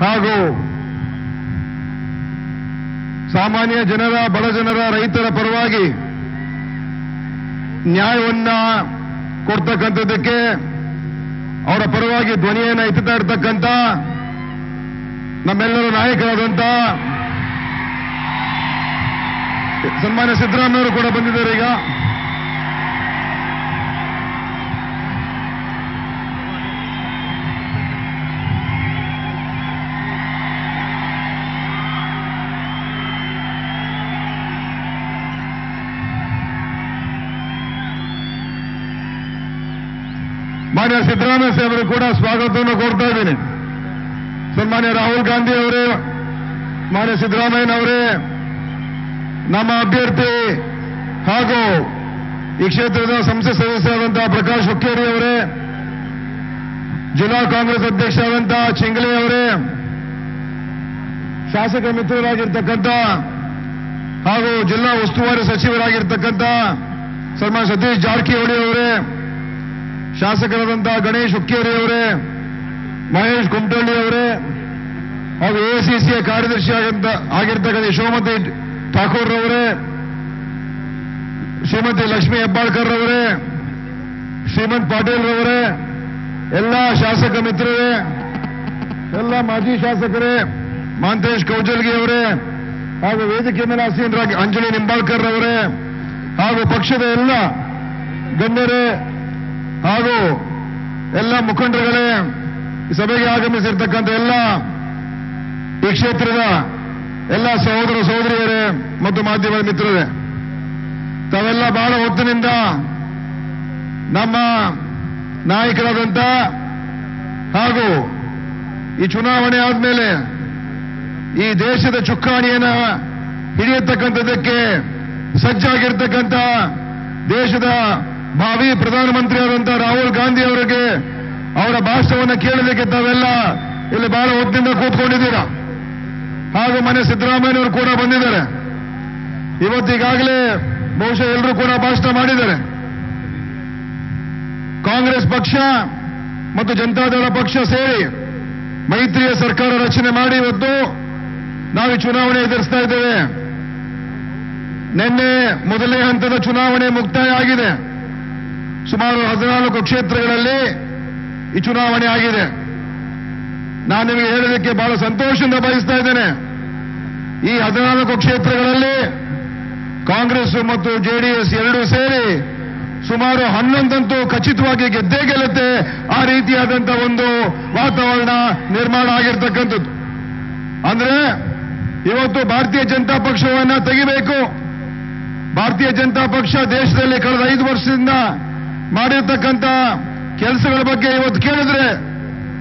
ಹಾಗೂ ಸಾಮಾನ್ಯ ಜನರ, ಬಡ ಜನರ, ರೈತರ ಪರವಾಗಿ ನ್ಯಾಯವನ್ನ ಕೊಡ್ತಕ್ಕಂಥದ್ದಕ್ಕೆ ಅವರ ಪರವಾಗಿ ಧ್ವನಿಯನ್ನು ಎತ್ತುತ್ತಾ ಇರತಕ್ಕಂಥ ನಮ್ಮೆಲ್ಲರ ನಾಯಕರಾದಂಥ ಸನ್ಮಾನ್ಯ ಸಿದ್ದರಾಮಯ್ಯವರು ಕೂಡ ಬಂದಿದ್ದಾರೆ. ಈಗ ಮಾನ್ಯ ಸಿದ್ದರಾಮಯ್ಯ ಸಾಹೇಬರು ಕೂಡ ಸ್ವಾಗತವನ್ನು ಕೊಡ್ತಾ ಇದ್ದೀನಿ. ಸನ್ಮಾನ್ಯ ರಾಹುಲ್ ಗಾಂಧಿ ಅವರೇ, ಮಾನ್ಯ ಸಿದ್ದರಾಮಯ್ಯನವರೇ, ನಮ್ಮ ಅಭ್ಯರ್ಥಿ ಹಾಗೂ ಈ ಕ್ಷೇತ್ರದ ಸಂಸತ್ ಸದಸ್ಯರಾದಂತಹ ಪ್ರಕಾಶ್ ಹುಕ್ಕೇರಿ ಅವರೇ, ಜಿಲ್ಲಾ ಕಾಂಗ್ರೆಸ್ ಅಧ್ಯಕ್ಷರಾದಂತಹ ಚಿಂಗಲೆ ಅವರೇ, ಶಾಸಕ ಮಿತ್ರರಾಗಿರ್ತಕ್ಕಂಥ ಹಾಗೂ ಜಿಲ್ಲಾ ಉಸ್ತುವಾರಿ ಸಚಿವರಾಗಿರ್ತಕ್ಕಂಥ ಸನ್ಮಾನ್ಯ ಸತೀಶ್ ಜಾರಕಿಹೊಳಿ ಅವರೇ, ಶಾಸಕರಾದಂತಹ ಗಣೇಶ್ ಹುಕ್ಕೇರಿ ಅವರೇ, ಮಹೇಶ್ ಕುಮಟಳ್ಳಿ ಅವರೇ, ಹಾಗೂ ಎಸಿಸಿಯ ಕಾರ್ಯದರ್ಶಿ ಆಗಿರ್ತಕ್ಕಂಥ ಯಶೋಮತಿ ಠಾಕೂರ್ ಅವರೇ, ಶ್ರೀಮತಿ ಲಕ್ಷ್ಮೀ ಹೆಬ್ಬಾಳ್ಕರ್ ಅವರೇ, ಶ್ರೀಮಂತ್ ಪಾಟೀಲ್ ಅವರೇ, ಎಲ್ಲ ಶಾಸಕ ಮಿತ್ರರೇ, ಎಲ್ಲ ಮಾಜಿ ಶಾಸಕರೇ, ಮಾಂತೇಶ್ ಕೌಜಲ್ಗಿ ಅವರೇ, ಹಾಗೂ ವೇದಿಕೆ ಮೇಲೆ ಆಸೀನರಾಗಿ ಅಂಜಲಿ ನಿಂಬಾಳ್ಕರ್ ಅವರೇ, ಹಾಗೂ ಪಕ್ಷದ ಎಲ್ಲ ಗಣ್ಯರೇ ಹಾಗೂ ಎಲ್ಲ ಮುಖಂಡರುಗಳೇ, ಈ ಸಭೆಗೆ ಆಗಮಿಸಿರ್ತಕ್ಕಂಥ ಎಲ್ಲ ಈ ಕ್ಷೇತ್ರದ ಎಲ್ಲ ಸಹೋದರ ಸಹೋದರಿಯರೇ ಮತ್ತು ಮಾಧ್ಯಮದ ಮಿತ್ರರೇ, ತಾವೆಲ್ಲ ಬಹಳ ಹೊತ್ತಿನಿಂದ ನಮ್ಮ ನಾಯಕರಾದಂಥ ಹಾಗೂ ಈ ಚುನಾವಣೆ ಆದ್ಮೇಲೆ ಈ ದೇಶದ ಚುಕ್ಕಾಣಿಯನ್ನು ಹಿಡಿಯತಕ್ಕಂಥದ್ದಕ್ಕೆ ಸಜ್ಜಾಗಿರ್ತಕ್ಕಂಥ ದೇಶದ ಭಾವಿ ಪ್ರಧಾನಮಂತ್ರಿ ಆದಂತಹ ರಾಹುಲ್ ಗಾಂಧಿ ಅವರಿಗೆ ಅವರ ಭಾಷಣವನ್ನು ಕೇಳಲಿಕ್ಕೆ ತಾವೆಲ್ಲ ಇಲ್ಲಿ ಬಹಳ ಹೊತ್ತಿನಿಂದ ಕೂತ್ಕೊಂಡಿದ್ದೀರಾ. ಹಾಗೂ ಮನೆ ಸಿದ್ದರಾಮಯ್ಯನವರು ಕೂಡ ಬಂದಿದ್ದಾರೆ. ಇವತ್ತೀಗಾಗಲೇ ಬಹುಶಃ ಎಲ್ಲರೂ ಕೂಡ ಭಾಷಣ ಮಾಡಿದ್ದಾರೆ. ಕಾಂಗ್ರೆಸ್ ಪಕ್ಷ ಮತ್ತು ಜನತಾದಳ ಪಕ್ಷ ಸೇರಿ ಮೈತ್ರಿಯ ಸರ್ಕಾರ ರಚನೆ ಮಾಡಿ ಇವತ್ತು ನಾವು ಈ ಚುನಾವಣೆ ಎದುರಿಸ್ತಾ ಇದ್ದೇವೆ. ನಿನ್ನೆ ಮೊದಲನೇ ಹಂತದ ಚುನಾವಣೆ ಮುಕ್ತಾಯ ಆಗಿದೆ. ಸುಮಾರು 14 ಕ್ಷೇತ್ರಗಳಲ್ಲಿ ಈ ಚುನಾವಣೆ ಆಗಿದೆ. ನಾನು ನಿಮಗೆ ಹೇಳೋದಕ್ಕೆ ಬಹಳ ಸಂತೋಷದಿಂದ ಬಯಸ್ತಾ ಇದ್ದೇನೆ. ಈ 14 ಕ್ಷೇತ್ರಗಳಲ್ಲಿ ಕಾಂಗ್ರೆಸ್ ಮತ್ತು ಜೆಡಿಎಸ್ ಎರಡೂ ಸೇರಿ ಸುಮಾರು 11 ಖಚಿತವಾಗಿ ಗೆದ್ದೇ ಗೆಲ್ಲುತ್ತೆ. ಆ ರೀತಿಯಾದಂತಹ ಒಂದು ವಾತಾವರಣ ನಿರ್ಮಾಣ ಆಗಿರ್ತಕ್ಕಂಥದ್ದು. ಅಂದ್ರೆ ಇವತ್ತು ಭಾರತೀಯ ಜನತಾ ಪಕ್ಷವನ್ನ ತೆಗಿಬೇಕು. ಭಾರತೀಯ ಜನತಾ ಪಕ್ಷ ದೇಶದಲ್ಲಿ ಕಳೆದ 5 ವರ್ಷದಿಂದ ಮಾಡಿರ್ತಕ್ಕಂಥ ಕೆಲಸಗಳ ಬಗ್ಗೆ ಇವತ್ತು ಕೇಳಿದ್ರೆ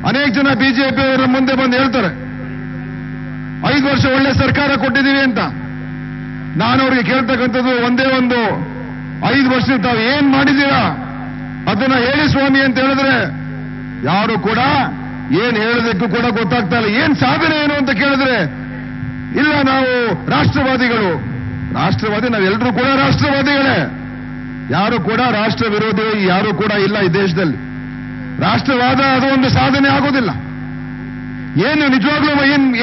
ಅನೇಕ ಜನ ಬಿಜೆಪಿಯವರ ಮುಂದೆ ಬಂದು ಹೇಳ್ತಾರೆ 5 ವರ್ಷ ಒಳ್ಳೆ ಸರ್ಕಾರ ಕೊಟ್ಟಿದ್ದೀವಿ ಅಂತ. ನಾನು ಅವ್ರಿಗೆ ಕೇಳ್ತಕ್ಕಂಥದ್ದು ಒಂದೇ ಒಂದು, 5 ವರ್ಷ ತಾವು ಏನ್ ಮಾಡಿದ್ದೀರಾ ಅದನ್ನ ಹೇಳಿ ಸ್ವಾಮಿ ಅಂತ ಹೇಳಿದ್ರೆ ಯಾರು ಕೂಡ ಏನ್ ಹೇಳೋದಕ್ಕೂ ಕೂಡ ಗೊತ್ತಾಗ್ತಾ ಇಲ್ಲ. ಏನ್ ಸಾಧನೆ ಏನು ಅಂತ ಕೇಳಿದ್ರೆ ಇಲ್ಲ ನಾವು ರಾಷ್ಟ್ರವಾದಿಗಳು. ರಾಷ್ಟ್ರವಾದಿ ನಾವೆಲ್ಲರೂ ಕೂಡ ರಾಷ್ಟ್ರವಾದಿಗಳೇ. ಯಾರು ಕೂಡ ರಾಷ್ಟ್ರ ವಿರೋಧಿ ಯಾರು ಕೂಡ ಇಲ್ಲ ಈ ದೇಶದಲ್ಲಿ. ರಾಷ್ಟ್ರವಾದ ಅದು ಒಂದು ಸಾಧನೆ ಆಗೋದಿಲ್ಲ. ಏನು ನಿಜವಾಗ್ಲೂ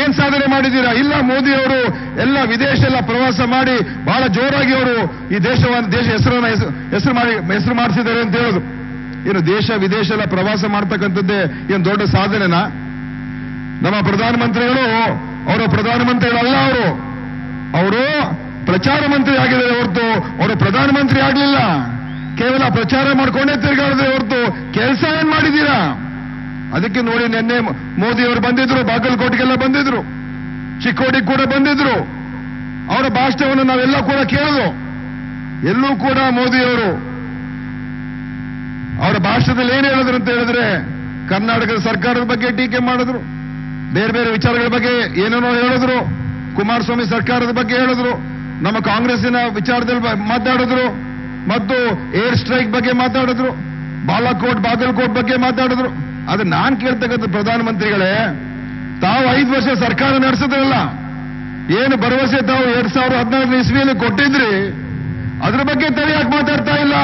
ಏನ್ ಸಾಧನೆ ಮಾಡಿದ್ದೀರಾ? ಇಲ್ಲ, ಮೋದಿ ಅವರು ಎಲ್ಲ ವಿದೇಶ ಎಲ್ಲ ಪ್ರವಾಸ ಮಾಡಿ ಬಹಳ ಜೋರಾಗಿ ಅವರು ಈ ದೇಶ ಹೆಸರು ಮಾಡಿಸಿದ್ದಾರೆ ಅಂತ ಹೇಳೋದು. ಏನು ದೇಶ ವಿದೇಶ ಎಲ್ಲ ಪ್ರವಾಸ ಮಾಡ್ತಕ್ಕಂಥದ್ದೇ ಏನು ದೊಡ್ಡ ಸಾಧನೆನಾ? ನಮ್ಮ ಪ್ರಧಾನಮಂತ್ರಿಗಳು ಅವರು ಪ್ರಧಾನಮಂತ್ರಿಗಳಲ್ಲ, ಅವರು ಪ್ರಚಾರ ಮಂತ್ರಿ ಆಗಿದ್ದಾರೆ ಹೊರತು ಅವರು ಪ್ರಧಾನಮಂತ್ರಿ ಆಗಲಿಲ್ಲ. ಕೇವಲ ಪ್ರಚಾರ ಮಾಡ್ಕೊಂಡೇ ತಿರುಗಾಡಿದ್ರೆ ಹೊರತು ಕೆಲಸ ಏನ್ ಮಾಡಿದ್ದೀರಾ? ಅದಕ್ಕೆ ನೋಡಿ ನಿನ್ನೆ ಮೋದಿ ಅವರು ಬಂದಿದ್ರು, ಬಾಗಲಕೋಟೆಗೆಲ್ಲ ಬಂದಿದ್ರು, ಚಿಕ್ಕೋಡಿಗೆ ಕೂಡ ಬಂದಿದ್ರು. ಅವರ ಭಾಷಣವನ್ನು ನಾವೆಲ್ಲ ಕೂಡ ಕೇಳಿದ್ವು. ಎಲ್ಲೂ ಕೂಡ ಮೋದಿಯವರು ಅವರ ಭಾಷಣದಲ್ಲಿ ಏನ್ ಹೇಳಿದ್ರು ಅಂತ ಹೇಳಿದ್ರೆ ಕರ್ನಾಟಕದ ಸರ್ಕಾರದ ಬಗ್ಗೆ ಟೀಕೆ ಮಾಡಿದ್ರು, ಬೇರೆ ಬೇರೆ ವಿಚಾರಗಳ ಬಗ್ಗೆ ಏನೇನೋ ಹೇಳಿದ್ರು, ಕುಮಾರಸ್ವಾಮಿ ಸರ್ಕಾರದ ಬಗ್ಗೆ ಹೇಳಿದ್ರು, ನಮ್ಮ ಕಾಂಗ್ರೆಸ್ಸಿನ ವಿಚಾರದಲ್ಲಿ ಮಾತಾಡಿದ್ರು, ಮತ್ತು ಏರ್ ಸ್ಟ್ರೈಕ್ ಬಗ್ಗೆ ಮಾತಾಡಿದ್ರು, ಬಾಗಲಕೋಟ್ ಬಗ್ಗೆ ಮಾತಾಡಿದ್ರು. ಅದು ನಾನ್ ಕೇಳ್ತಕ್ಕಂಥ ಪ್ರಧಾನಮಂತ್ರಿಗಳೇ, ತಾವು 5 ವರ್ಷ ಸರ್ಕಾರ ನಡೆಸಿದ್ರಲ್ಲ, ಏನು ಭರವಸೆ ತಾವು 2014 ಇಸ್ವಿಯಲ್ಲಿ ಕೊಟ್ಟಿದ್ರಿ, ಅದ್ರ ಬಗ್ಗೆ ಯಾಕೆ ಮಾತಾಡ್ತಾ ಇಲ್ಲ?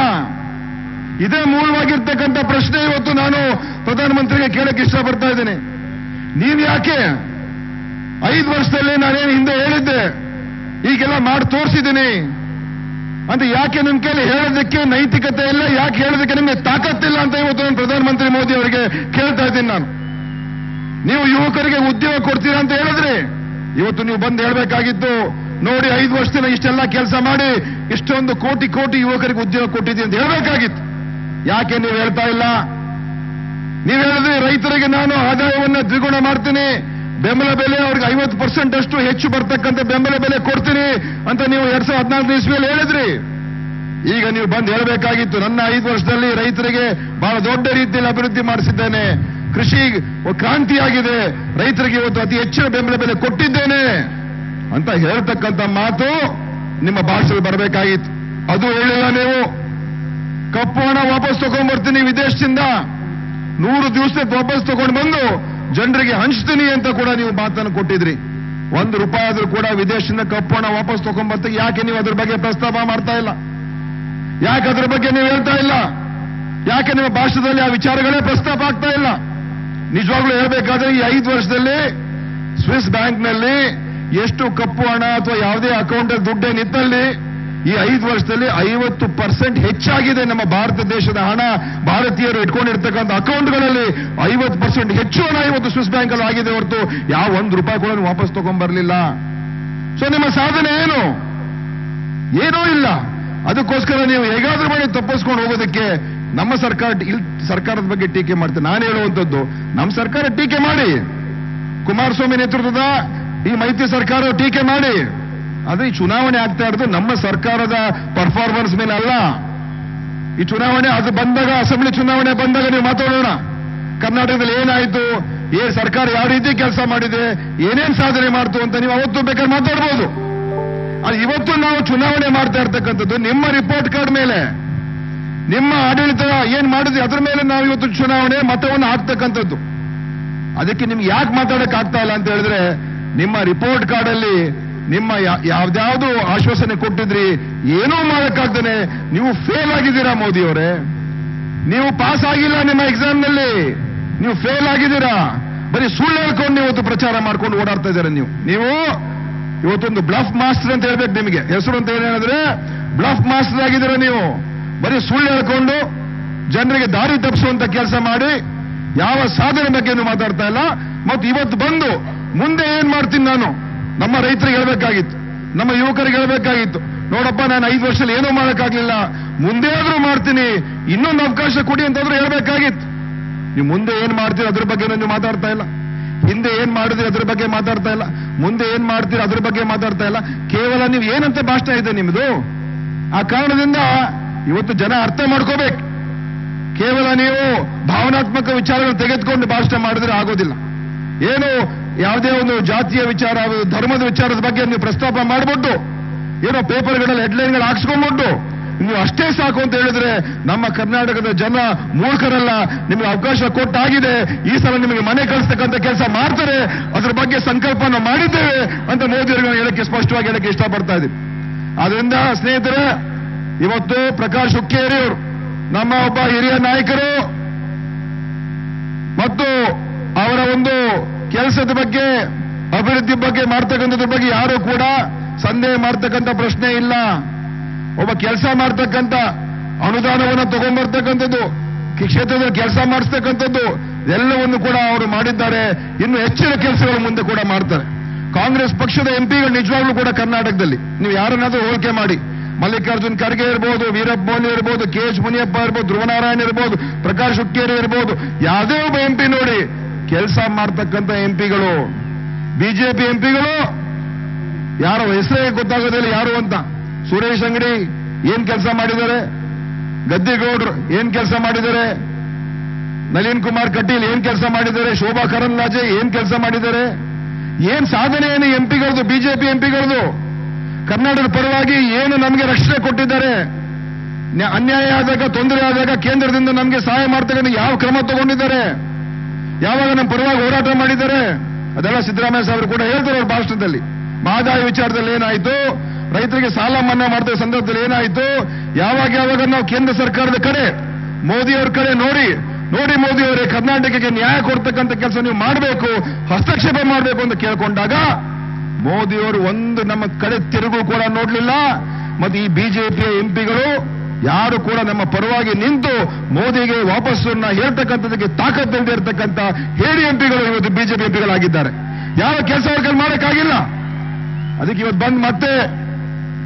ಇದೇ ಮೂಲವಾಗಿರ್ತಕ್ಕಂಥ ಪ್ರಶ್ನೆ ಇವತ್ತು ನಾನು ಪ್ರಧಾನಮಂತ್ರಿಗೆ ಕೇಳಕ್ಕೆ ಇಷ್ಟಪಡ್ತಾ ಇದ್ದೀನಿ. ನೀವ್ ಯಾಕೆ 5 ವರ್ಷದಲ್ಲಿ ನಾನೇನು ಹಿಂದೆ ಹೇಳಿದ್ದೆ ಈಗೆಲ್ಲ ಮಾಡಿ ತೋರಿಸಿದ್ದೀನಿ ಅಂತ ಯಾಕೆ ನನ್ನ ಕೈಲಿ ಹೇಳೋದಕ್ಕೆ ನೈತಿಕತೆ ಇಲ್ಲ, ಯಾಕೆ ಹೇಳೋದಕ್ಕೆ ನಿಮಗೆ ತಾಕತ್ತಿಲ್ಲ ಅಂತ ಇವತ್ತು ನಾನು ಪ್ರಧಾನಮಂತ್ರಿ ಮೋದಿ ಅವರಿಗೆ ಕೇಳ್ತಾ ಇದ್ದೀನಿ. ನಾನು ನೀವು ಯುವಕರಿಗೆ ಉದ್ಯೋಗ ಕೊಡ್ತೀರಾ ಅಂತ ಹೇಳಿದ್ರಿ, ಇವತ್ತು ನೀವು ಬಂದು ಹೇಳಬೇಕಾಗಿತ್ತು ನೋಡಿ 5 ವರ್ಷದಿಂದ ಇಷ್ಟೆಲ್ಲ ಕೆಲಸ ಮಾಡಿ ಇಷ್ಟೊಂದು ಕೋಟಿ ಯುವಕರಿಗೆ ಉದ್ಯೋಗ ಕೊಟ್ಟಿದ್ದೀವಿ ಅಂತ ಹೇಳಬೇಕಾಗಿತ್ತು. ಯಾಕೆ ನೀವು ಹೇಳ್ತಾ ಇಲ್ಲ? ನೀವು ಹೇಳಿದ್ರಿ ರೈತರಿಗೆ ನಾನು ಆದಾಯವನ್ನ ದ್ವಿಗುಣ ಮಾಡ್ತೀನಿ, ಬೆಂಬಲ ಬೆಲೆ ಅವ್ರಿಗೆ 50% ಅಷ್ಟು ಹೆಚ್ಚು ಬರ್ತಕ್ಕಂಥ ಬೆಂಬಲ ಬೆಲೆ ಕೊಡ್ತೀನಿ ಅಂತ ನೀವು 2014 ಇಸ್ವಿಯಲ್ಲಿ ಹೇಳಿದ್ರಿ. ಈಗ ನೀವು ಬಂದು ಹೇಳಬೇಕಾಗಿತ್ತು ನನ್ನ 5 ವರ್ಷದಲ್ಲಿ ರೈತರಿಗೆ ಬಹಳ ದೊಡ್ಡ ರೀತಿಯಲ್ಲಿ ಅಭಿವೃದ್ಧಿ ಮಾಡಿಸಿದ್ದೇನೆ, ಕೃಷಿ ಕ್ರಾಂತಿಯಾಗಿದೆ, ರೈತರಿಗೆ ಇವತ್ತು ಅತಿ ಹೆಚ್ಚಿನ ಬೆಂಬಲ ಬೆಲೆ ಕೊಟ್ಟಿದ್ದೇನೆ ಅಂತ ಹೇಳ್ತಕ್ಕಂಥ ಮಾತು ನಿಮ್ಮ ಭಾಷೆಯಲ್ಲಿ ಬರಬೇಕಾಗಿತ್ತು. ಅದು ಹೇಳಿಲ್ಲ ನೀವು. ಕಪ್ಪು ಹಣ ವಾಪಸ್ ತಗೊಂಡ್ಬರ್ತೀನಿ ವಿದೇಶದಿಂದ, 100 ದಿವಸಕ್ಕೆ ವಾಪಸ್ ತಗೊಂಡು ಬಂದು ಜನರಿಗೆ ಹಂಚ್ತೀನಿ ಅಂತ ಕೂಡ ನೀವು ಮಾತನ್ನು ಕೊಟ್ಟಿದ್ರಿ. ₹1 ಆದ್ರೂ ಕೂಡ ವಿದೇಶದಿಂದ ಕಪ್ಪು ಹಣ ವಾಪಸ್ ತಗೊಂಡ್ಬರ್ತೀವಿ. ಯಾಕೆ ನೀವು ಅದ್ರ ಬಗ್ಗೆ ಪ್ರಸ್ತಾಪ ಮಾಡ್ತಾ ಇಲ್ಲ? ಯಾಕೆ ಅದ್ರ ಬಗ್ಗೆ ನೀವು ಹೇಳ್ತಾ ಇಲ್ಲ? ಯಾಕೆ ನಿಮ್ಮ ಭಾಷಣದಲ್ಲಿ ಆ ವಿಚಾರಗಳೇ ಪ್ರಸ್ತಾಪ ಆಗ್ತಾ ಇಲ್ಲ? ನಿಜವಾಗ್ಲೂ ಹೇಳ್ಬೇಕಾದ್ರೆ ಈ 5 ವರ್ಷದಲ್ಲಿ ಸ್ವಿಸ್ ಬ್ಯಾಂಕ್ನಲ್ಲಿ ಎಷ್ಟು ಕಪ್ಪು ಹಣ ಅಥವಾ ಯಾವುದೇ ಅಕೌಂಟ್ ದುಡ್ಡೇ ನಿಂತಲ್ಲಿ ಈ 5 ವರ್ಷದಲ್ಲಿ 50% ಹೆಚ್ಚಾಗಿದೆ. ನಮ್ಮ ಭಾರತ ದೇಶದ ಹಣ ಭಾರತೀಯರು ಇಟ್ಕೊಂಡಿರ್ತಕ್ಕಂಥ ಅಕೌಂಟ್ಗಳಲ್ಲಿ 50% ಹೆಚ್ಚು ಹಣ ಇವತ್ತು ಸ್ವಿಸ್ ಬ್ಯಾಂಕ್ ಅಲ್ಲಿ ಆಗಿದೆ ಹೊರತು ಯಾವ ₹1 ಕೂಡ ವಾಪಸ್ ತಗೊಂಡ್ಬರ್ಲಿಲ್ಲ. ಸೊ ನಿಮ್ಮ ಸಾಧನೆ ಏನು? ಏನೂ ಇಲ್ಲ. ಅದಕ್ಕೋಸ್ಕರ ನೀವು ಹೇಗಾದ್ರೂ ಮಾಡಿ ತಪ್ಪಿಸ್ಕೊಂಡು ಹೋಗೋದಕ್ಕೆ ನಮ್ಮ ಸರ್ಕಾರದ ಬಗ್ಗೆ ಟೀಕೆ ಮಾಡ್ತೀನಿ. ನಾನು ಹೇಳುವಂಥದ್ದು ನಮ್ಮ ಸರ್ಕಾರ ಟೀಕೆ ಮಾಡಿ, ಕುಮಾರಸ್ವಾಮಿ ನೇತೃತ್ವದ ಈ ಮೈತ್ರಿ ಸರ್ಕಾರ ಟೀಕೆ ಮಾಡಿ, ಆದ್ರೆ ಈ ಚುನಾವಣೆ ಆಗ್ತಾ ಇರೋದು ನಮ್ಮ ಸರ್ಕಾರದ ಪರ್ಫಾರ್ಮೆನ್ಸ್ ಮೇಲೆ ಅಲ್ಲ. ಈ ಚುನಾವಣೆ ಅದು ಬಂದಾಗ, ಅಸೆಂಬ್ಲಿ ಚುನಾವಣೆ ಬಂದಾಗ ನೀವು ಮಾತಾಡೋಣ. ಕರ್ನಾಟಕದಲ್ಲಿ ಏನಾಯ್ತು, ಸರ್ಕಾರ ಯಾವ ರೀತಿ ಕೆಲಸ ಮಾಡಿದೆ, ಏನೇನ್ ಸಾಧನೆ ಮಾಡ್ತು ಅಂತ ನೀವು ಅವತ್ತು ಬೇಕಾದ್ರೆ ಮಾತಾಡ್ಬೋದು. ಅದು ಇವತ್ತು ನಾವು ಚುನಾವಣೆ ಮಾಡ್ತಾ ಇರ್ತಕ್ಕಂಥದ್ದು ನಿಮ್ಮ ರಿಪೋರ್ಟ್ ಕಾರ್ಡ್ ಮೇಲೆ, ನಿಮ್ಮ ಆಡಳಿತ ಏನ್ ಮಾಡಿದ್ವಿ ಅದ್ರ ಮೇಲೆ ನಾವು ಇವತ್ತು ಚುನಾವಣೆ ಮತವನ್ನು ಹಾಕ್ತಕ್ಕಂಥದ್ದು. ಅದಕ್ಕೆ ನಿಮ್ಗೆ ಯಾಕೆ ಮಾತಾಡಕ್ ಆಗ್ತಾ ಇಲ್ಲ ಅಂತ ಹೇಳಿದ್ರೆ, ನಿಮ್ಮ ರಿಪೋರ್ಟ್ ಕಾರ್ಡ್ ಅಲ್ಲಿ ನಿಮ್ಮ ಯಾವ್ದಾವ್ದು ಆಶ್ವಾಸನೆ ಕೊಟ್ಟಿದ್ರಿ ಏನೂ ಮಾಡಕ್ಕಾಗ್ತಾನೆ ನೀವು ಫೇಲ್ ಆಗಿದ್ದೀರಾ. ಮೋದಿ ಅವರೇ, ನೀವು ಪಾಸ್ ಆಗಿಲ್ಲ ನಿಮ್ಮ ಎಕ್ಸಾಮ್ ನಲ್ಲಿ, ನೀವು ಫೇಲ್ ಆಗಿದ್ದೀರಾ. ಬರೀ ಸುಳ್ಳು ಹೇಳ್ಕೊಂಡು ಇವತ್ತು ಪ್ರಚಾರ ಮಾಡ್ಕೊಂಡು ಓಡಾಡ್ತಾ ಇದ್ದಾರೆ. ನೀವು ಇವತ್ತೊಂದು ಬ್ಲಫ್ ಮಾಸ್ಟರ್ ಅಂತ ಹೇಳ್ಬೇಕು ನಿಮಗೆ ಹೆಸರು ಅಂತ ಹೇಳಿದ್ರೆ, ಬ್ಲಫ್ ಮಾಸ್ಟರ್ ಆಗಿದ್ದೀರಾ ನೀವು. ಬರೀ ಸುಳ್ಳು ಹೇಳ್ಕೊಂಡು ಜನರಿಗೆ ದಾರಿ ತಪ್ಪಿಸುವಂತ ಕೆಲಸ ಮಾಡಿ ಯಾವ ಸಾಧನೆ ಬಗ್ಗೆ ನೀವು ಮಾತಾಡ್ತಾ ಇಲ್ಲ. ಮತ್ತು ಇವತ್ತು ಬಂದು ಮುಂದೆ ಏನ್ ಮಾಡ್ತೀನಿ ನಾನು ನಮ್ಮ ರೈತರಿಗೆ ಹೇಳ್ಬೇಕಾಗಿತ್ತು, ನಮ್ಮ ಯುವಕರಿಗೆ ಹೇಳ್ಬೇಕಾಗಿತ್ತು, ನೋಡಪ್ಪ ನಾನು 5 ವರ್ಷದಲ್ಲಿ ಏನೂ ಮಾಡೋಕ್ಕಾಗ್ಲಿಲ್ಲ, ಮುಂದೆ ಆದ್ರೂ ಮಾಡ್ತೀನಿ, ಇನ್ನೊಂದು ಅವಕಾಶ ಕೊಡಿ ಅಂತಾದ್ರೂ ಹೇಳ್ಬೇಕಾಗಿತ್ತು. ನೀವು ಮುಂದೆ ಏನ್ ಮಾಡ್ತೀರಿ ಅದ್ರ ಬಗ್ಗೆ ನೀವು ಮಾತಾಡ್ತಾ ಇಲ್ಲ, ಹಿಂದೆ ಏನ್ ಮಾಡಿದ್ರಿ ಅದ್ರ ಬಗ್ಗೆ ಮಾತಾಡ್ತಾ ಇಲ್ಲ, ಮುಂದೆ ಏನ್ ಮಾಡ್ತೀರಿ ಅದ್ರ ಬಗ್ಗೆ ಮಾತಾಡ್ತಾ ಇಲ್ಲ. ಕೇವಲ ನೀವು ಏನಂತ ಭಾಷಣ ಇದೆ ನಿಮ್ದು. ಆ ಕಾರಣದಿಂದ ಇವತ್ತು ಜನ ಅರ್ಥ ಮಾಡ್ಕೋಬೇಕು. ಕೇವಲ ನೀವು ಭಾವನಾತ್ಮಕ ವಿಚಾರಗಳು ತೆಗೆದುಕೊಂಡು ಭಾಷಣ ಮಾಡಿದ್ರೆ ಆಗೋದಿಲ್ಲ. ಏನು ಯಾವುದೇ ಒಂದು ಜಾತಿಯ ವಿಚಾರ, ಧರ್ಮದ ವಿಚಾರದ ಬಗ್ಗೆ ನೀವು ಪ್ರಸ್ತಾಪ ಮಾಡ್ಬಿಟ್ಟು ಏನೋ ಪೇಪರ್ಗಳಲ್ಲಿ ಹೆಡ್ಲೈನ್ಗಳು ಹಾಕ್ಸ್ಕೊಂಡ್ಬಿಟ್ಟು ನೀವು ಅಷ್ಟೇ ಸಾಕು ಅಂತ ಹೇಳಿದ್ರೆ ನಮ್ಮ ಕರ್ನಾಟಕದ ಜನ ಮೂರ್ಖರಲ್ಲ. ನಿಮಗೆ ಅವಕಾಶ ಕೊಟ್ಟಾಗಿದೆ, ಈ ಸಲ ನಿಮಗೆ ಮನೆ ಕಳಿಸ್ತಕ್ಕಂಥ ಕೆಲಸ ಮಾಡ್ತಾರೆ, ಅದ್ರ ಬಗ್ಗೆ ಸಂಕಲ್ಪನ ಮಾಡಿದ್ದೇವೆ ಅಂತ ಮೋದಿ ಅವರಿಗೆ ಹೇಳಕ್ಕೆ ಸ್ಪಷ್ಟವಾಗಿ ಹೇಳಕ್ಕೆ ಇಷ್ಟಪಡ್ತಾ ಇದ್ದೀವಿ. ಆದ್ರಿಂದ ಸ್ನೇಹಿತರೆ, ಇವತ್ತು ಪ್ರಕಾಶ್ ಹುಕ್ಕೇರಿ ಅವರು ನಮ್ಮ ಒಬ್ಬ ಹಿರಿಯ ನಾಯಕರು ಮತ್ತು ಅವರ ಒಂದು ಕೆಲಸದ ಬಗ್ಗೆ, ಅಭಿವೃದ್ಧಿ ಬಗ್ಗೆ ಮಾಡ್ತಕ್ಕಂಥದ್ರ ಬಗ್ಗೆ ಯಾರು ಕೂಡ ಸಂದೇಹ ಮಾಡ್ತಕ್ಕಂಥ ಪ್ರಶ್ನೆ ಇಲ್ಲ. ಒಬ್ಬ ಕೆಲಸ ಮಾಡ್ತಕ್ಕಂಥ, ಅನುದಾನವನ್ನು ತಗೊಂಡ್ಬರ್ತಕ್ಕಂಥದ್ದು, ಕ್ಷೇತ್ರದಲ್ಲಿ ಕೆಲಸ ಮಾಡಿಸ್ತಕ್ಕಂಥದ್ದು ಎಲ್ಲವನ್ನು ಕೂಡ ಅವರು ಮಾಡಿದ್ದಾರೆ. ಇನ್ನು ಹೆಚ್ಚಿನ ಕೆಲಸಗಳು ಮುಂದೆ ಕೂಡ ಮಾಡ್ತಾರೆ. ಕಾಂಗ್ರೆಸ್ ಪಕ್ಷದ ಎಂಪಿಗಳು ನಿಜವಾಗ್ಲೂ ಕೂಡ ಕರ್ನಾಟಕದಲ್ಲಿ ನೀವು ಯಾರನ್ನಾದ್ರೂ ಹೋಲಿಕೆ ಮಾಡಿ, ಮಲ್ಲಿಕಾರ್ಜುನ್ ಖರ್ಗೆ ಇರ್ಬೋದು, ವೀರಪ್ಪ ಮೊಯ್ಲಿ ಇರ್ಬೋದು, KH ಮುನಿಯಪ್ಪ ಇರ್ಬೋದು, ಧ್ರುವನಾರಾಯಣ್ ಇರ್ಬೋದು, ಪ್ರಕಾಶ್ ಹುಕ್ಕೇರಿ ಇರ್ಬೋದು, ಯಾವುದೇ ಒಬ್ಬ ಎಂಪಿ ನೋಡಿ ಕೆಲಸ ಮಾಡ್ತಕ್ಕಂಥ ಎಂಪಿಗಳು. ಬಿಜೆಪಿ ಎಂಪಿಗಳು ಯಾರೋ ಹೆಸರೇ ಗೊತ್ತಾಗೋದಿಲ್ಲ ಯಾರು ಅಂತ. ಸುರೇಶ್ ಅಂಗಡಿ ಏನ್ ಕೆಲಸ ಮಾಡಿದ್ದಾರೆ, ಗದ್ದಿಗೌಡ್ರು ಏನ್ ಕೆಲಸ ಮಾಡಿದ್ದಾರೆ, ನಳಿನ್ ಕುಮಾರ್ ಕಟೀಲ್ ಏನ್ ಕೆಲಸ ಮಾಡಿದ್ದಾರೆ, ಶೋಭಾ ಕರಂದ್ಲಾಜೆ ಏನ್ ಕೆಲಸ ಮಾಡಿದ್ದಾರೆ, ಏನ್ ಸಾಧನೆ ಏನು ಎಂಪಿಗಳದು, ಬಿಜೆಪಿ ಎಂಪಿಗಳದು. ಕರ್ನಾಟಕದ ಪರವಾಗಿ ಏನು ನಮಗೆ ರಕ್ಷಣೆ ಕೊಟ್ಟಿದ್ದಾರೆ, ಅನ್ಯಾಯ ಆದಾಗ, ತೊಂದರೆ ಆದಾಗ ಕೇಂದ್ರದಿಂದ ನಮಗೆ ಸಹಾಯ ಮಾಡ್ತಕ್ಕಂಥ ಯಾವ ಕ್ರಮ ತಗೊಂಡಿದ್ದಾರೆ, ಯಾವಾಗ ನಮ್ಮ ಪರವಾಗಿ ಹೋರಾಟ ಮಾಡಿದ್ದಾರೆ, ಅದೆಲ್ಲ ಸಿದ್ದರಾಮಯ್ಯ ಸಾಹೇಬರು ಕೂಡ ಹೇಳ್ತಾರೆ ಅವ್ರ ಭಾಷಣದಲ್ಲಿ. ಮಹದಾಯಿ ವಿಚಾರದಲ್ಲಿ ಏನಾಯ್ತು, ರೈತರಿಗೆ ಸಾಲ ಮನ್ನಾ ಮಾಡಿದ ಸಂದರ್ಭದಲ್ಲಿ ಏನಾಯ್ತು, ಯಾವಾಗ ನಾವು ಕೇಂದ್ರ ಸರ್ಕಾರದ ಕಡೆ, ಮೋದಿ ಅವ್ರ ಕಡೆ ನೋಡಿ ನೋಡಿ ಮೋದಿ ಅವರೇ, ಕರ್ನಾಟಕಕ್ಕೆ ನ್ಯಾಯ ಕೊಡ್ತಕ್ಕಂಥ ಕೆಲಸ ನೀವು ಮಾಡಬೇಕು, ಹಸ್ತಕ್ಷೇಪ ಮಾಡಬೇಕು ಅಂತ ಕೇಳ್ಕೊಂಡಾಗ ಮೋದಿಯವರು ಒಂದು ನಮ್ಮ ಕಡೆ ತಿರುಗು ಕೂಡ ನೋಡ್ಲಿಲ್ಲ. ಮತ್ತೆ ಈ ಬಿಜೆಪಿಯ ಎಂಪಿಗಳು ಯಾರು ಕೂಡ ನಮ್ಮ ಪರವಾಗಿ ನಿಂತು ಮೋದಿಗೆ ವಾಪಸ್ಸನ್ನ ಹೇಳ್ತಕ್ಕಂಥದಕ್ಕೆ ತಾಕತ್ತಿಲ್ಲದೆ ಇರತಕ್ಕಂಥ ಹೇಡಿ ಎಂಪಿಗಳು ಇವತ್ತು ಬಿಜೆಪಿ ಎಂಪಿಗಳಾಗಿದ್ದಾರೆ. ಯಾವ ಕೆಲಸ ಅವ್ರ ಕೈಲಿ ಮಾಡಕ್ಕಾಗಿಲ್ಲ. ಅದಕ್ಕೆ ಇವತ್ತು ಬಂದು ಮತ್ತೆ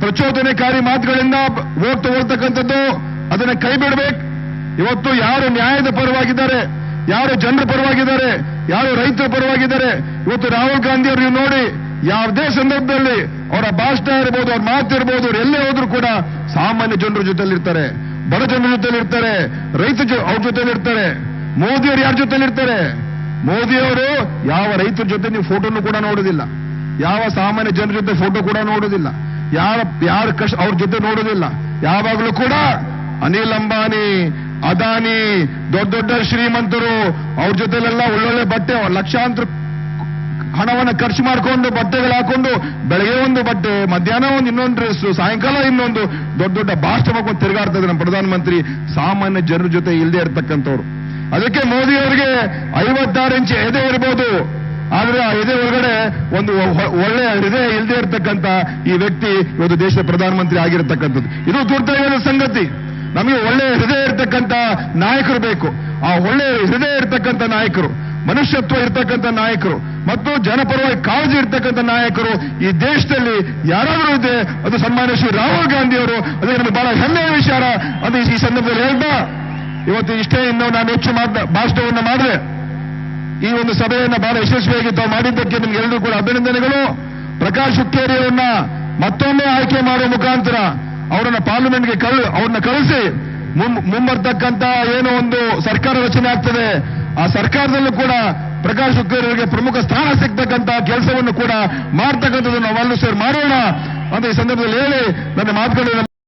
ಪ್ರಚೋದನೆಕಾರಿ ಮಾತುಗಳಿಂದ ವೋಟ್ ತಗೊಳ್ತಕ್ಕಂಥದ್ದು ಅದನ್ನ ಕೈ ಬಿಡಬೇಕು. ಇವತ್ತು ಯಾರು ನ್ಯಾಯದ ಪರವಾಗಿದ್ದಾರೆ, ಯಾರು ಜನರ ಪರವಾಗಿದ್ದಾರೆ, ಯಾರು ರೈತರ ಪರವಾಗಿದ್ದಾರೆ, ಇವತ್ತು ರಾಹುಲ್ ಗಾಂಧಿ ಅವರು ನೀವು ನೋಡಿ, ಯಾವುದೇ ಸಂದರ್ಭದಲ್ಲಿ ಅವರ ಭಾಷಣ ಇರ್ಬೋದು, ಅವ್ರ ಮಾತಿರ್ಬೋದು, ಅವ್ರು ಎಲ್ಲೇ ಹೋದ್ರು ಕೂಡ ಸಾಮಾನ್ಯ ಜನರ ಜೊತೆಲಿರ್ತಾರೆ, ಬಡ ಜನರ ಜೊತೆಲಿರ್ತಾರೆ, ಅವ್ರ ಜೊತೆಲಿರ್ತಾರೆ. ಮೋದಿಯವರು ಯಾರ ಜೊತೆಲಿರ್ತಾರೆ? ಮೋದಿಯವರು ಯಾವ ರೈತರ ಜೊತೆ ನೀವು ಫೋಟೋನು ಕೂಡ ನೋಡೋದಿಲ್ಲ, ಯಾವ ಸಾಮಾನ್ಯ ಜನರ ಜೊತೆ ಫೋಟೋ ಕೂಡ ನೋಡೋದಿಲ್ಲ, ಯಾರ ಕಷ್ಟ ಅವ್ರ ಜೊತೆ ನೋಡೋದಿಲ್ಲ. ಯಾವಾಗಲೂ ಕೂಡ ಅನಿಲ್ ಅಂಬಾನಿ, ಅದಾನಿ, ದೊಡ್ಡ ದೊಡ್ಡ ಶ್ರೀಮಂತರು ಅವ್ರ ಜೊತೆಲೆಲ್ಲ ಒಳ್ಳೊಳ್ಳೆ ಬಟ್ಟೆ, ಲಕ್ಷಾಂತರ ಹಣವನ್ನು ಖರ್ಚು ಮಾಡಿಕೊಂಡು ಬಟ್ಟೆಗಳು ಹಾಕೊಂಡು ಬೆಳಗ್ಗೆ ಒಂದು ಬಟ್ಟೆ, ಮಧ್ಯಾಹ್ನ ಒಂದು ಇನ್ನೊಂದು ಡ್ರೆಸ್, ಸಾಯಂಕಾಲ ಇನ್ನೊಂದು, ದೊಡ್ಡ ದೊಡ್ಡ ಭಾಷಣ ಮಾಡ್ಕೊಂಡು ತಿರುಗಾಡ್ತಾ ಇದ್ದಾರೆ ನಮ್ಮ ಪ್ರಧಾನಮಂತ್ರಿ, ಸಾಮಾನ್ಯ ಜನರ ಜೊತೆ ಇಲ್ಲದೆ ಇರತಕ್ಕಂಥವ್ರು. ಅದಕ್ಕೆ ಮೋದಿ ಅವರಿಗೆ 56 ಇಂಚ್ ಎದೆ ಇರಬಹುದು, ಆದ್ರೆ ಆ ಎದೆ ಒಳಗಡೆ ಒಂದು ಒಳ್ಳೆಯ ಹೃದಯ ಇಲ್ಲದೆ ಇರತಕ್ಕಂಥ ಈ ವ್ಯಕ್ತಿ ಇವತ್ತು ದೇಶದ ಪ್ರಧಾನಮಂತ್ರಿ ಆಗಿರತಕ್ಕಂಥದ್ದು. ಇದು ದುರ್ದೈವದ ಸಂಗತಿ. ನಮಗೆ ಒಳ್ಳೆಯ ಹೃದಯ ಇರತಕ್ಕಂಥ ನಾಯಕರು ಬೇಕು. ಆ ಒಳ್ಳೆಯ ಹೃದಯ ಇರತಕ್ಕಂಥ ನಾಯಕರು, ಮನುಷ್ಯತ್ವ ಇರತಕ್ಕಂಥ ನಾಯಕರು ಮತ್ತು ಜನಪರವಾಗಿ ಕಾಳಜಿ ಇರತಕ್ಕಂಥ ನಾಯಕರು ಈ ದೇಶದಲ್ಲಿ ಯಾರಾದರೂ ಇದೆ, ಅದು ಸನ್ಮಾನ್ಯ ಶ್ರೀ ರಾಹುಲ್ ಗಾಂಧಿ ಅವರು. ಅದಕ್ಕೆ ನಮಗೆ ಬಹಳ ಹೆಮ್ಮೆಯ ವಿಚಾರ. ಅದು ಈ ಸಂದರ್ಭದಲ್ಲಿ ಹೇಳ್ತಾ ಇವತ್ತು ಇಷ್ಟೇ, ಇನ್ನು ನಾನು ಹೆಚ್ಚು ಭಾಷಣವನ್ನು ಮಾಡಿದೆ. ಈ ಒಂದು ಸಭೆಯನ್ನ ಬಹಳ ಯಶಸ್ವಿಯಾಗಿ ತಾವು ಮಾಡಿದ್ದಕ್ಕೆ ನಿಮ್ಗೆಲ್ಲರೂ ಕೂಡ ಅಭಿನಂದನೆಗಳು. ಪ್ರಕಾಶ್ ಹುಕ್ಕೇರಿ ಅವರನ್ನ ಮತ್ತೊಮ್ಮೆ ಆಯ್ಕೆ ಮಾಡುವ ಮುಖಾಂತರ ಅವರನ್ನ ಪಾರ್ಲಿಮೆಂಟ್ಗೆ ಅವ್ರನ್ನ ಕಳಿಸಿ ಮುಂಬರ್ತಕ್ಕಂಥ ಏನೋ ಒಂದು ಸರ್ಕಾರ ರಚನೆ ಆಗ್ತದೆ, ಆ ಸರ್ಕಾರದಲ್ಲೂ ಕೂಡ ಪ್ರಕಾಶ್ ಹುಕ್ಕೇರಿ ಅವರಿಗೆ ಪ್ರಮುಖ ಸ್ಥಾನ ಸಿಗ್ತಕ್ಕಂಥ ಕೆಲಸವನ್ನು ಕೂಡ ಮಾಡ್ತಕ್ಕಂಥದ್ದು ನಾವೆಲ್ಲರೂ ಸೇರಿ ಮಾಡೋಣ ಅಂತ ಈ ಸಂದರ್ಭದಲ್ಲಿ ಹೇಳಿ ನನ್ನ ಮಾತುಗಳನ್ನು